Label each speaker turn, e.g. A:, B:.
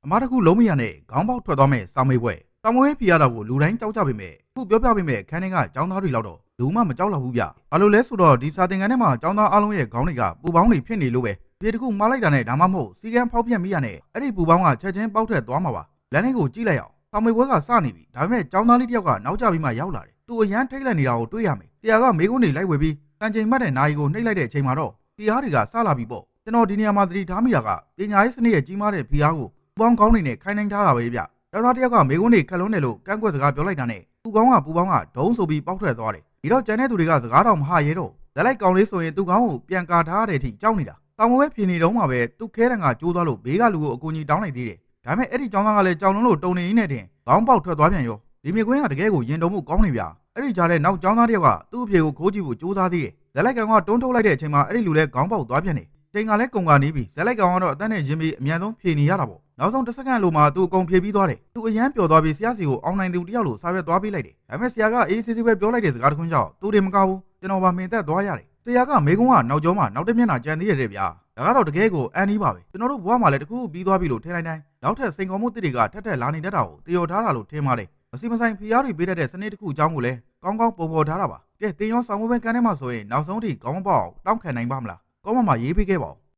A: အမားတခုလုံးမရနဲ့ခေါင်းပေါက်ထွက်သွားမဲ့စာမေးပွဲတောင်မွေးဖီရတာကိုလူတိုင်းကြောက်ကြပေမဲ့ခုပြောပြပေးမဲ့ခန်းထဲကចောင်းသားတွေလောက်တော့လူမှမကြောက်တော့ဘူးဗျ။ဘာလို့လဲဆိုတော့ဒီစာသင်ခန်းထဲမှာចောင်းသားအားလုံးရဲ့ခေါင်းတွေကပူပေါင်းတွေဖြစ်နေလို့ပဲပြေတခုမှားလိုက်တာနဲ့ဒါမှမဟုတ်စီကန်းဖောက်ပြက်မိရနဲ့အဲ့ဒီပူပေါင်းကချက်ချင်းပေါက်ထွက်သွားမှာပါ။လမ်းလေးကိုကြည့်လိုက်အောင်စာမေးပွဲကစနေပြီဒါပေမဲ့ចောင်းသားလေးတယောက်ကနောက်ကျပြီးမှရောက်လာတယ်။သူအရန်ထိတ်လန့်နေတာကိုတွေးရမယ်။တရားကမေးခွန်းတွေလိုက်ဝေပြီးတန်ချိန်မှတ်တဲ့နာရီကိုနှိပ်လိုက်တဲ့အချိန်မှာတော့ဖီအားတွေကစလာပြီပေါ့။ကျွန်တော်ဒီနေရာမှာသတိထားမိတာကပညာရေးစနစ်ရဲ့ကြီးမားတဲ့ဖီအားကိုပူပေါင်းကောင်းနေနဲ့ခိုင်းနိုင်ထားတာပဲဗျ။ကျောင်းသားတယောက်ကမေးခွန်းတွေခက်လုံးတယ်လို့ကန့်ကွက်စကားပြောလိုက်တာနဲ့သူကောင်းကပူပေါင်းကဒုံးဆိုပြီးပေါက်ထွက်သွားတယ်။ဒီတော့ကျန်တဲ့သူတွေကစကားတော်မဟာရဲတော့ဇက်လိုက်ကောင်လေးဆိုရင်သူကောင်းကိုပြန်ကာထားတဲ့အထိကြောက်နေတာ။တောင်မွေးဖြစ်နေတော့မှပဲသူခဲတံကကျိုးသွားလို့ဘေးကလူကိုအကူကြီးတောင်းလိုက်သေးတယ်။ဒါပေမဲ့အဲ့ဒီကျောင်းသားကလည်းကြောင်လုံးလို့တုံနေရင်းနဲ့တင်ခေါင်းပေါက်ထွက်သွားပြန်ရောဒီမြေကွင်းကတကယ်ကိုရင်တုံမှုကောင်းနေဗျ။အဲ့ဒီကြားထဲနောက်ကျောင်းသားတယောက်ကသူ့အဖေကိုခိုးကြည့်ဖို့ကြိုးစားသေးတယ်။ဇက်လိုက်ကောင်ကတွန်းထုတ်လိုက်တဲ့အချိန်မှာအဲ့ဒီလူလည်းခေါင်းပေါက်သွားပြန်တယ်။ချိန်ကလည်းကုန်ကနေပြီဇက်လိုက်ကောင်ကတော့အသက်နဲ့ရင်းပြီးအမြန်ဆုံးဖြေနေရတာပေါ့နောက်ဆုံးတစ်စက္ကန့်လိုမှသူအကုန်ဖြေပြီးသွားတယ်သူအရန်ပျော်သွားပြီးဆရာစီကိုအောင်နိုင်သူတယောက်လိုစာရွက်သွားပေးလိုက်တယ်ဒါပေမဲ့ဆရာကအေးဆေးဆေးပဲပြောလိုက်တဲ့စကားတစ်ခွန်းကြောင့်သူတွေမကောက်ဘူးကျွန်တော်ပါမှင်သက်သွားရတယ်ဆရာကမေကုန်းကနောက်ကျောမှာနောက်တစ်မျက်နှာကြံသေးရတယ်ဗျာဒါကတော့တကယ်ကိုအန်နီးပါပဲကျွန်တော်တို့ဘဝမှာလည်းတခုပြီးသွားပြီလို့ထင်တိုင်းနောက်ထပ်စိန်ခေါ်မှုတစ်တွေကထက်လာနေတတ်တာကိုတယောထားတာလို့ထင်ပါတယ်မစီမဆိုင်ဖီရားတွေပေးတတ်တဲ့စနစ်တစ်ခုအကြောင်းကိုလည်းကောင်းကောင်းပုံဖော်ထားတာပါကဲတင်ရောဆောင်မွေးပဲကန်းထဲမှာဆိုရင်နောက်ဆုံးထိကောင်းမပေါ့တောင်းခံနိုင်ပါမလားကောင်းမရေးပေးခဲ့ပါဦး